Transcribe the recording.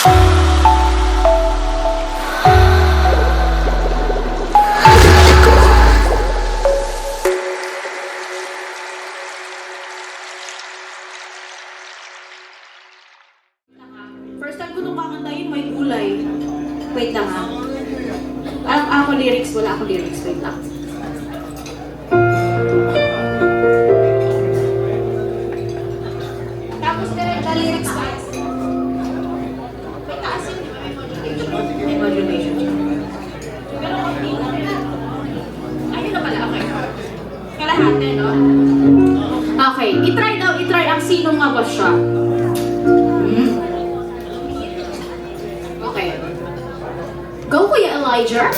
First time ko nung kakantayin, may kulay. Wait lang ha. Ako lyrics, wala ako lyrics. Wait lang. Tapos direct na lyrics guys. May taasin, di ba? May modulation. May modulation siya. Pero konti lang. Ayun na pala, okay. Kalahati, no? Okay, itry ang sinong nga ba siya. Okay. Go, Kuya Elijah.